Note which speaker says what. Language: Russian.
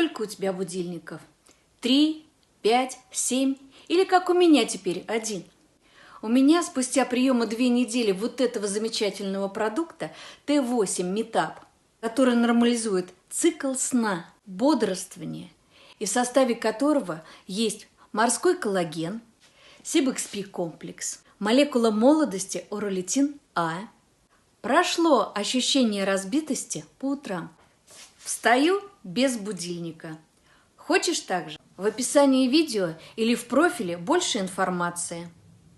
Speaker 1: Сколько у тебя будильников? 3, 5, 7 или как у меня теперь 1? У меня спустя приема 2 недели вот этого замечательного продукта Т8 Метап, который нормализует цикл сна, бодрствования, и в составе которого есть морской коллаген, Сибэкспи комплекс, молекула молодости оролитин А. Прошло ощущение разбитости по утрам. Встаю без будильника. Хочешь так же? В описании видео или в профиле больше информации.